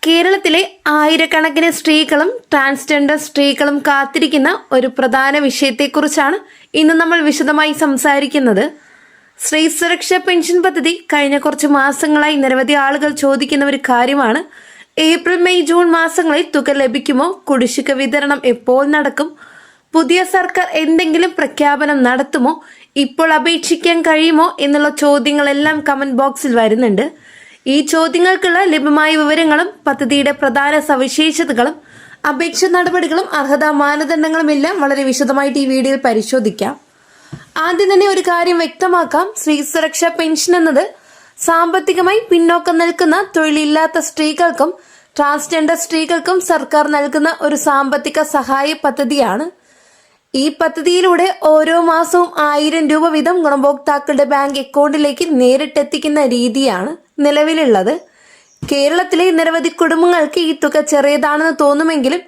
കേരളത്തിലെ ആയിരക്കണക്കിന് സ്ത്രീകളും ട്രാൻസ്ജെൻഡർ സ്ത്രീകളും കാത്തിരിക്കുന്ന ഒരു പ്രധാന വിഷയത്തെക്കുറിച്ചാണ് ഇന്ന് നമ്മൾ വിശദമായി സംസാരിക്കുന്നത്. സ്ത്രീ സുരക്ഷാ പെൻഷൻ പദ്ധതി കഴിഞ്ഞ കുറച്ച് മാസങ്ങളായി നിരവധി ആളുകൾ ചോദിക്കുന്ന ഒരു കാര്യമാണ്. ഏപ്രിൽ മെയ് ജൂൺ മാസങ്ങളിൽ തുക ലഭിക്കുമോ? കുടിശ്ശിക വിതരണം എപ്പോൾ നടക്കും? പുതിയ സർക്കാർ എന്തെങ്കിലും പ്രഖ്യാപനം നടത്തുമോ? ഇപ്പോൾ അപേക്ഷിക്കാൻ കഴിയുമോ എന്നുള്ള ചോദ്യങ്ങളെല്ലാം കമന്റ് ബോക്സിൽ വരുന്നുണ്ട്. ഈ ചോദ്യങ്ങൾക്കുള്ള ലഭ്യമായ വിവരങ്ങളും പദ്ധതിയുടെ പ്രധാന സവിശേഷതകളും അപേക്ഷ നടപടികളും അർഹതാ മാനദണ്ഡങ്ങളും എല്ലാം വളരെ വിശദമായിട്ട് ഈ വീഡിയോയിൽ പരിശോധിക്കാം. ആദ്യം തന്നെ ഒരു കാര്യം വ്യക്തമാക്കാം. സ്ത്രീ സുരക്ഷാ പെൻഷൻ എന്നത് സാമ്പത്തികമായി പിന്നോക്കം നിൽക്കുന്ന തൊഴിലില്ലാത്ത സ്ത്രീകൾക്കും ട്രാൻസ്ജെൻഡർ സ്ത്രീകൾക്കും സർക്കാർ നൽകുന്ന ഒരു സാമ്പത്തിക സഹായ പദ്ധതിയാണ്. ഈ പദ്ധതിയിലൂടെ ഓരോ മാസവും 1000 രൂപ വീതം ഗുണഭോക്താക്കളുടെ ബാങ്ക് അക്കൗണ്ടിലേക്ക് നേരിട്ടെത്തിക്കുന്ന രീതിയാണ് നിലവിലുള്ളത്. കേരളത്തിലെ നിരവധി കുടുംബങ്ങൾക്ക് ഈ തുക ചെറിയതാണെന്ന് തോന്നുമെങ്കിലും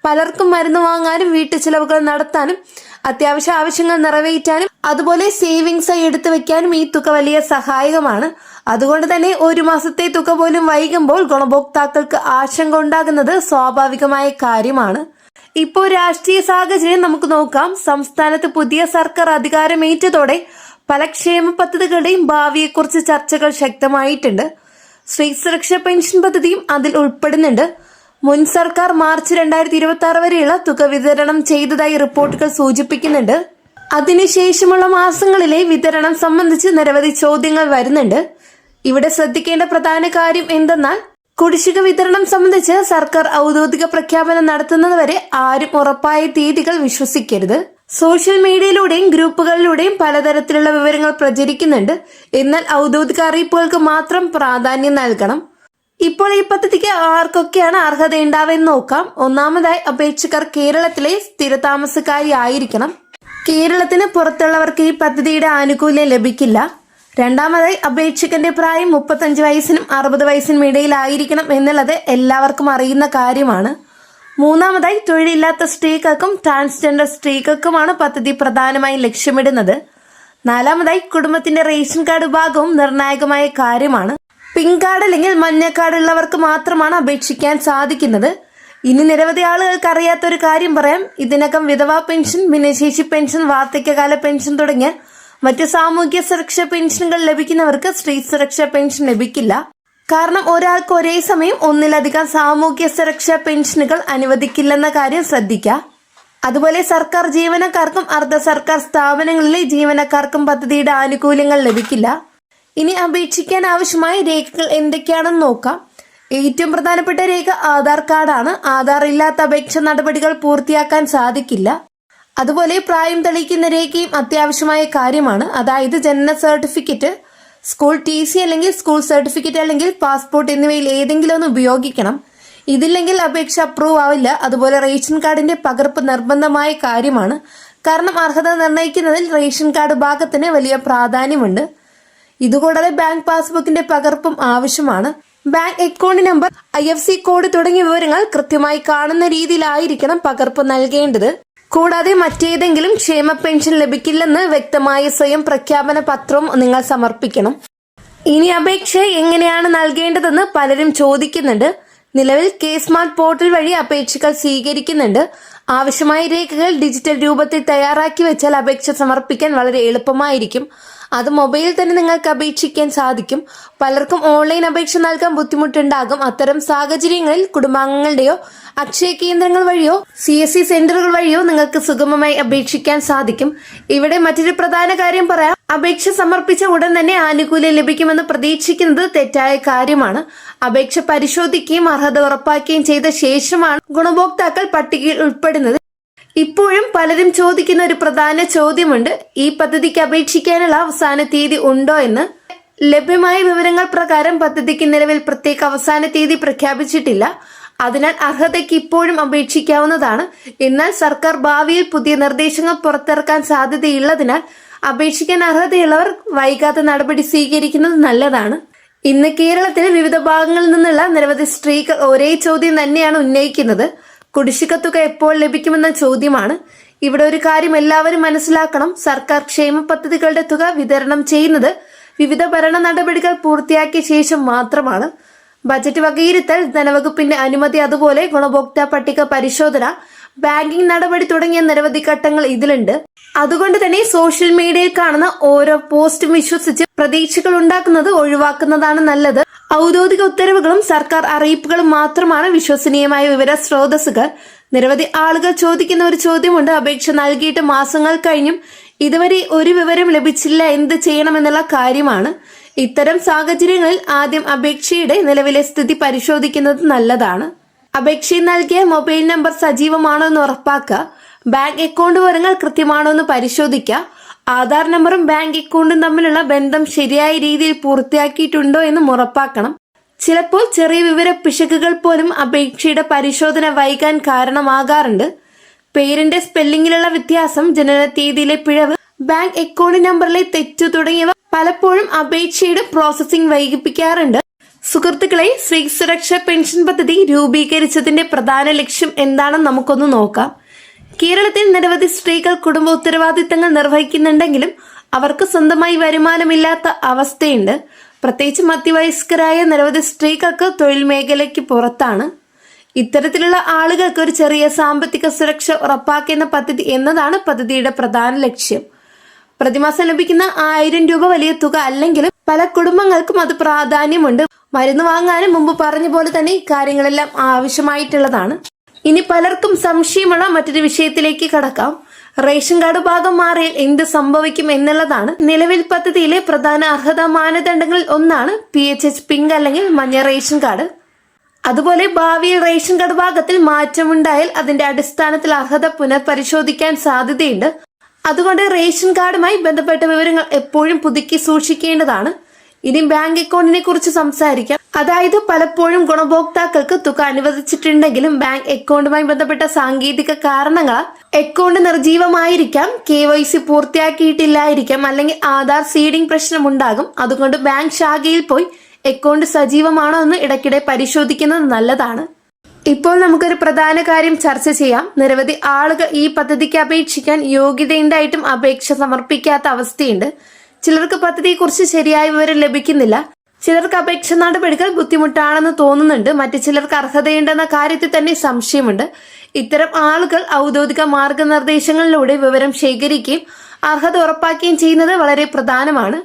പലർക്കും മരുന്ന് വാങ്ങാനും വീട്ടു ചിലവുകൾ നടത്താനും അത്യാവശ്യ ആവശ്യങ്ങൾ നിറവേറ്റാനും അതുപോലെ സേവിങ്സ് ആയി എടുത്തു വെക്കാനും ഈ തുക വലിയ സഹായകമാണ്. അതുകൊണ്ട് തന്നെ ഒരു മാസത്തെ തുക പോലും വൈകുമ്പോൾ ഗുണഭോക്താക്കൾക്ക് ആശങ്ക ഉണ്ടാകുന്നത് സ്വാഭാവികമായ കാര്യമാണ്. ഇപ്പോൾ രാഷ്ട്രീയ സാഹചര്യം നമുക്ക് നോക്കാം. സംസ്ഥാനത്ത് പുതിയ സർക്കാർ അധികാരമേറ്റതോടെ പല ക്ഷേമ പദ്ധതികളുടെയും ഭാവിയെക്കുറിച്ച് ചർച്ചകൾ ശക്തമായിട്ടുണ്ട്. സ്ത്രീ സുരക്ഷാ പെൻഷൻ പദ്ധതിയും അതിൽ ഉൾപ്പെടുന്നുണ്ട്. മുൻ സർക്കാർ മാർച്ച് 2026 വരെയുള്ള തുക വിതരണം ചെയ്തതായി റിപ്പോർട്ടുകൾ സൂചിപ്പിക്കുന്നുണ്ട്. അതിനുശേഷമുള്ള മാസങ്ങളിലെ വിതരണം സംബന്ധിച്ച് നിരവധി ചോദ്യങ്ങൾ വരുന്നുണ്ട്. ഇവിടെ ശ്രദ്ധിക്കേണ്ട പ്രധാന കാര്യം എന്തെന്നാൽ കുടിശ്ശിക വിതരണം സംബന്ധിച്ച് സർക്കാർ ഔദ്യോഗിക പ്രഖ്യാപനം നടത്തുന്നതുവരെ ആരും ഉറപ്പായ തീയതികൾ വിശ്വസിക്കരുത്. സോഷ്യൽ മീഡിയയിലൂടെയും ഗ്രൂപ്പുകളിലൂടെയും പലതരത്തിലുള്ള വിവരങ്ങൾ പ്രചരിക്കുന്നുണ്ട്. എന്നാൽ ഔദ്യോഗിക അറിയിപ്പുകൾക്ക് മാത്രം പ്രാധാന്യം നൽകണം. ഇപ്പോൾ ഈ പദ്ധതിക്ക് ആർക്കൊക്കെയാണ് അർഹത ഉണ്ടാവെന്ന് നോക്കാം. ഒന്നാമതായി അപേക്ഷകർ കേരളത്തിലെ സ്ഥിരതാമസക്കാരി ആയിരിക്കണം. കേരളത്തിന് പുറത്തുള്ളവർക്ക് ഈ പദ്ധതിയുടെ ആനുകൂല്യം ലഭിക്കില്ല. രണ്ടാമതായി അപേക്ഷകന്റെ പ്രായം 35 വയസ്സിനും 60 വയസ്സിനും ഇടയിലായിരിക്കണം എന്നുള്ളത് എല്ലാവർക്കും അറിയുന്ന കാര്യമാണ്. മൂന്നാമതായി തൊഴിലില്ലാത്ത സ്ത്രീകൾക്കും ട്രാൻസ്ജെൻഡർ സ്ത്രീകൾക്കുമാണ് പദ്ധതി പ്രധാനമായും ലക്ഷ്യമിടുന്നത്. നാലാമതായി കുടുംബത്തിന്റെ റേഷൻ കാർഡ് വിഭാഗവും നിർണായകമായ കാര്യമാണ്. പിങ്ക് കാർഡ് അല്ലെങ്കിൽ മഞ്ഞ കാർഡ് ഉള്ളവർക്ക് മാത്രമാണ് അപേക്ഷിക്കാൻ സാധിക്കുന്നത്. ഇനി നിരവധി ആളുകൾക്ക് അറിയാത്ത ഒരു കാര്യം പറയാം. ഇതിനകം വിധവാ പെൻഷൻ, ഭിന്നശേഷി പെൻഷൻ, വാർദ്ധക്യകാല പെൻഷൻ തുടങ്ങിയ മറ്റ് സാമൂഹ്യ സുരക്ഷാ പെൻഷനുകൾ ലഭിക്കുന്നവർക്ക് സ്ത്രീ സുരക്ഷാ പെൻഷൻ ലഭിക്കില്ല. കാരണം ഒരാൾക്ക് ഒരേ സമയം ഒന്നിലധികം സാമൂഹ്യ സുരക്ഷാ പെൻഷനുകൾ അനുവദിക്കില്ലെന്ന കാര്യം ശ്രദ്ധിക്കുക. അതുപോലെ സർക്കാർ ജീവനക്കാർക്കും അർദ്ധ സർക്കാർ സ്ഥാപനങ്ങളിലെ ജീവനക്കാർക്കും പദ്ധതിയുടെ ആനുകൂല്യങ്ങൾ ലഭിക്കില്ല. ഇനി അപേക്ഷിക്കാൻ ആവശ്യമായ രേഖകൾ എന്തൊക്കെയാണെന്ന് നോക്കാം. ഏറ്റവും പ്രധാനപ്പെട്ട രേഖ ആധാർ കാർഡാണ്. ആധാർ ഇല്ലാത്ത അപേക്ഷ നടപടികൾ പൂർത്തിയാക്കാൻ സാധിക്കില്ല. അതുപോലെ പ്രായം തെളിയിക്കുന്ന രേഖയും അത്യാവശ്യമായ കാര്യമാണ്. അതായത് ജനന സർട്ടിഫിക്കറ്റ്, സ്കൂൾ TC അല്ലെങ്കിൽ സ്കൂൾ സർട്ടിഫിക്കറ്റ് അല്ലെങ്കിൽ പാസ്പോർട്ട് എന്നിവയിൽ ഏതെങ്കിലും ഒന്ന് ഉപയോഗിക്കണം. ഇതില്ലെങ്കിൽ അപേക്ഷ അപ്രൂവ് ആവില്ല. അതുപോലെ റേഷൻ കാർഡിന്റെ പകർപ്പ് നിർബന്ധമായ കാര്യമാണ്. കാരണം അർഹത നിർണ്ണയിക്കുന്നതിൽ റേഷൻ കാർഡ് ഭാഗത്തിന് വലിയ പ്രാധാന്യമുണ്ട്. ഇതുകൂടാതെ ബാങ്ക് പാസ്ബുക്കിന്റെ പകർപ്പും ആവശ്യമാണ്. Bank account number, IFSC code തുടങ്ങിയ വിവരങ്ങൾ കൃത്യമായി കാണുന്ന രീതിയിലായിരിക്കണം പകർപ്പ് നൽകേണ്ടത്. കൂടാതെ മറ്റേതെങ്കിലും ക്ഷേമ പെൻഷൻ ലഭിക്കില്ലെന്ന് വ്യക്തമായ സ്വയം പ്രഖ്യാപന പത്രവും നിങ്ങൾ സമർപ്പിക്കണം. ഇനി അപേക്ഷ എങ്ങനെയാണ് നൽകേണ്ടതെന്ന് പലരും ചോദിക്കുന്നുണ്ട്. നിലവിൽ K-സ്മാർട്ട് പോർട്ടൽ വഴി അപേക്ഷകൾ സ്വീകരിക്കുന്നുണ്ട്. ആവശ്യമായ രേഖകൾ ഡിജിറ്റൽ രൂപത്തിൽ തയ്യാറാക്കി വെച്ചാൽ അപേക്ഷ സമർപ്പിക്കാൻ വളരെ എളുപ്പമായിരിക്കും. അത് മൊബൈലിൽ തന്നെ നിങ്ങൾക്ക് അപേക്ഷിക്കാൻ സാധിക്കും. പലർക്കും ഓൺലൈൻ അപേക്ഷ നൽകാൻ ബുദ്ധിമുട്ടുണ്ടാകും. അത്തരം സാഹചര്യങ്ങളിൽ കുടുംബാംഗങ്ങളുടെയോ അക്ഷയ കേന്ദ്രങ്ങൾ വഴിയോ CSC സെന്ററുകൾ വഴിയോ നിങ്ങൾക്ക് സുഗമമായി അപേക്ഷിക്കാൻ സാധിക്കും. ഇവിടെ മറ്റൊരു പ്രധാന കാര്യം പറയാം. അപേക്ഷ സമർപ്പിച്ച ഉടൻ തന്നെ ആനുകൂല്യം ലഭിക്കുമെന്ന് പ്രതീക്ഷിക്കുന്നത് തെറ്റായ കാര്യമാണ്. അപേക്ഷ പരിശോധിക്കുകയും അർഹത ഉറപ്പാക്കുകയും ചെയ്ത ശേഷമാണ് ഗുണഭോക്താക്കൾ പട്ടികയിൽ ഉൾപ്പെടുന്നത്. ഇപ്പോഴും പലരും ചോദിക്കുന്ന ഒരു പ്രധാന ചോദ്യമുണ്ട്. ഈ പദ്ധതിക്ക് അപേക്ഷിക്കാനുള്ള അവസാന തീയതി ഉണ്ടോ എന്ന്. ലഭ്യമായ വിവരങ്ങൾ പ്രകാരം പദ്ധതിക്ക് നിലവിൽ പ്രത്യേക അവസാന തീയതി പ്രഖ്യാപിച്ചിട്ടില്ല. അതിനാൽ അർഹതയ്ക്ക് ഇപ്പോഴും അപേക്ഷിക്കാവുന്നതാണ്. എന്നാൽ സർക്കാർ ഭാവിയിൽ പുതിയ നിർദ്ദേശങ്ങൾ പുറത്തിറക്കാൻ സാധ്യതയുള്ളതിനാൽ അപേക്ഷിക്കാൻ അർഹതയുള്ളവർ വൈകാതെ നടപടി സ്വീകരിക്കുന്നത് നല്ലതാണ്. ഇന്ന് കേരളത്തിലെ വിവിധ ഭാഗങ്ങളിൽ നിന്നുള്ള നിരവധി സ്ത്രീകൾ ഒരേ ചോദ്യം തന്നെയാണ് ഉന്നയിക്കുന്നത്. കുടിശ്ശിക തുക എപ്പോൾ ലഭിക്കുമെന്ന ചോദ്യമാണ്. ഇവിടെ ഒരു കാര്യം എല്ലാവരും മനസ്സിലാക്കണം. സർക്കാർ ക്ഷേമ പദ്ധതികളുടെ തുക വിതരണം ചെയ്യുന്നത് വിവിധ ഭരണ നടപടികൾ പൂർത്തിയാക്കിയ ശേഷം മാത്രമാണ്. ബജറ്റ് വകയിരുത്തൽ, ധനവകുപ്പിന്റെ അനുമതി, അതുപോലെ ഗുണഭോക്തൃ പട്ടിക പരിശോധന, ബാങ്കിംഗ് നടപടി തുടങ്ങിയ നിരവധി ഘട്ടങ്ങൾ ഇതിലുണ്ട്. അതുകൊണ്ട് തന്നെ സോഷ്യൽ മീഡിയയിൽ കാണുന്ന ഓരോ പോസ്റ്റും വിശ്വസിച്ച് പ്രതീക്ഷകൾ ഉണ്ടാക്കുന്നത് ഒഴിവാക്കുന്നതാണ് നല്ലത്. ഔദ്യോഗിക ഉത്തരവുകളും സർക്കാർ അറിയിപ്പുകളും മാത്രമാണ് വിശ്വസനീയമായ വിവര സ്രോതസ്സുകൾ. നിരവധി ആളുകൾ ചോദിക്കുന്ന ഒരു ചോദ്യമുണ്ട്. അപേക്ഷ നൽകിയിട്ട് മാസങ്ങൾ കഴിഞ്ഞും ഇതുവരെ ഒരു വിവരം ലഭിച്ചില്ല, എന്ത് ചെയ്യണമെന്നുള്ള കാര്യമാണ്. ഇത്തരം സാഹചര്യങ്ങളിൽ ആദ്യം അപേക്ഷയുടെ നിലവിലെ സ്ഥിതി പരിശോധിക്കുന്നത് നല്ലതാണ്. അപേക്ഷ നൽകിയ മൊബൈൽ നമ്പർ സജീവമാണോ എന്ന് ഉറപ്പാക്കുക. ബാങ്ക് അക്കൗണ്ട് വിവരങ്ങൾ കൃത്യമാണോ എന്ന് പരിശോധിക്കുക. ആധാർ നമ്പറും ബാങ്ക് അക്കൗണ്ടും തമ്മിലുള്ള ബന്ധം ശരിയായ രീതിയിൽ പൂർത്തിയാക്കിയിട്ടുണ്ടോ എന്നും ഉറപ്പാക്കണം. ചിലപ്പോൾ ചെറിയ വിവര പിശകുകൾ പോലും അപേക്ഷയുടെ പരിശോധന വൈകാൻ കാരണമാകാറുണ്ട്. പേരിന്റെ സ്പെല്ലിങ്ങിലുള്ള വ്യത്യാസം, ജനനത്തീയതിയിലെ പിഴവ്, ബാങ്ക് അക്കൗണ്ട് നമ്പറിലെ തെറ്റു തുടങ്ങിയവ പലപ്പോഴും അപേക്ഷയുടെ പ്രോസസ്സിംഗ് വൈകിപ്പിക്കാറുണ്ട്. സുഹൃത്തുക്കളെ, സ്ത്രീ സുരക്ഷാ പെൻഷൻ പദ്ധതി രൂപീകരിച്ചതിന്റെ പ്രധാന ലക്ഷ്യം എന്താണെന്ന് നമുക്കൊന്ന് നോക്കാം. കേരളത്തിൽ നിരവധി സ്ത്രീകൾ കുടുംബ ഉത്തരവാദിത്തങ്ങൾ നിർവഹിക്കുന്നുണ്ടെങ്കിലും അവർക്ക് സ്വന്തമായി വരുമാനമില്ലാത്ത അവസ്ഥയുണ്ട്. പ്രത്യേകിച്ച് മധ്യവയസ്കരായ നിരവധി സ്ത്രീകൾക്ക് തൊഴിൽ മേഖലയ്ക്ക് പുറത്താണ്. ഇത്തരത്തിലുള്ള ആളുകൾക്ക് ഒരു ചെറിയ സാമ്പത്തിക സുരക്ഷ ഉറപ്പാക്കുന്ന പദ്ധതി എന്നതാണ് പദ്ധതിയുടെ പ്രധാന ലക്ഷ്യം. പ്രതിമാസം ലഭിക്കുന്ന 1000 രൂപ വലിയ തുക അല്ലെങ്കിലും പല കുടുംബങ്ങൾക്കും അത് പ്രാധാന്യമുണ്ട്. മരുന്ന് വാങ്ങാനും മുമ്പ് പറഞ്ഞ പോലെ തന്നെ കാര്യങ്ങളെല്ലാം ആവശ്യമായിട്ടുള്ളതാണ്. ഇനി പലർക്കും സംശയമുള്ള മറ്റൊരു വിഷയത്തിലേക്ക് കടക്കാം. റേഷൻ കാർഡ് ഭാഗം മാറിയാൽ എന്ത് സംഭവിക്കും എന്നുള്ളതാണ്. നിലവിൽ പദ്ധതിയിലെ പ്രധാന അർഹതാ മാനദണ്ഡങ്ങളിൽ ഒന്നാണ് PHH പിങ്ക് അല്ലെങ്കിൽ മഞ്ഞ റേഷൻ കാർഡ്. അതുപോലെ ഭാവിയിൽ റേഷൻ കാർഡ് ഭാഗത്തിൽ മാറ്റമുണ്ടായാൽ അതിന്റെ അടിസ്ഥാനത്തിൽ അർഹത പുനഃപരിശോധിക്കാൻ സാധ്യതയുണ്ട്. അതുകൊണ്ട് റേഷൻ കാർഡുമായി ബന്ധപ്പെട്ട വിവരങ്ങൾ എപ്പോഴും പുതുക്കി സൂക്ഷിക്കേണ്ടതാണ്. ഇനി ബാങ്ക് അക്കൗണ്ടിനെ കുറിച്ച് സംസാരിക്കാം. അതായത് പലപ്പോഴും ഗുണഭോക്താക്കൾക്ക് തുക അനുവദിച്ചിട്ടുണ്ടെങ്കിലും ബാങ്ക് അക്കൗണ്ടുമായി ബന്ധപ്പെട്ട സാങ്കേതിക കാരണങ്ങളാൽ അക്കൗണ്ട് നിർജീവമായിരിക്കാം, KYC പൂർത്തിയാക്കിയിട്ടില്ലായിരിക്കാം, അല്ലെങ്കിൽ ആധാർ സീഡിംഗ് പ്രശ്നമുണ്ടാകും. അതുകൊണ്ട് ബാങ്ക് ശാഖയിൽ പോയി അക്കൗണ്ട് സജീവമാണോ എന്ന് ഇടയ്ക്കിടെ പരിശോധിക്കുന്നത് നല്ലതാണ്. ഇപ്പോൾ നമുക്കൊരു പ്രധാന കാര്യം ചർച്ച ചെയ്യാം. നിരവധി ആളുകൾ ഈ പദ്ധതിക്ക് അപേക്ഷിക്കാൻ യോഗ്യതയുണ്ടായിട്ടും അപേക്ഷ സമർപ്പിക്കാത്ത അവസ്ഥയുണ്ട്. ചിലർക്ക് പദ്ധതിയെക്കുറിച്ച് ശരിയായ വിവരം ലഭിക്കുന്നില്ല. ചിലർക്ക് അപേക്ഷ നടപടികൾ ബുദ്ധിമുട്ടാണെന്ന് തോന്നുന്നുണ്ട്. മറ്റു ചിലർക്ക് അർഹതയുണ്ടെന്ന കാര്യത്തിൽ തന്നെ സംശയമുണ്ട്. ഇത്തരം ആളുകൾ ഔദ്യോഗിക മാർഗനിർദ്ദേശങ്ങളിലൂടെ വിവരം ശേഖരിക്കുകയും അർഹത ഉറപ്പാക്കുകയും ചെയ്യുന്നത് വളരെ പ്രധാനമാണ്.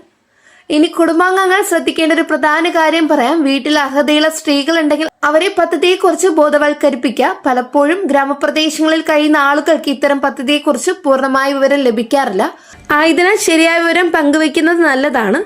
ഇനി കുടുംബാംഗങ്ങൾ ശ്രദ്ധിക്കേണ്ട ഒരു പ്രധാന കാര്യം പറയാം. വീട്ടിൽ അർഹതയുള്ള സ്ത്രീകൾ ഉണ്ടെങ്കിൽ അവരെ പദ്ധതിയെക്കുറിച്ച് ബോധവൽക്കരിപ്പിക്കുക. പലപ്പോഴും ഗ്രാമപ്രദേശങ്ങളിൽ കഴിയുന്ന ആളുകൾക്ക് ഇത്തരം പദ്ധതിയെക്കുറിച്ച് പൂർണ്ണമായ വിവരം ലഭിക്കാറില്ല. ആയതിനാൽ ശരിയായ വിവരം പങ്കുവെക്കുന്നത് നല്ലതാണ്.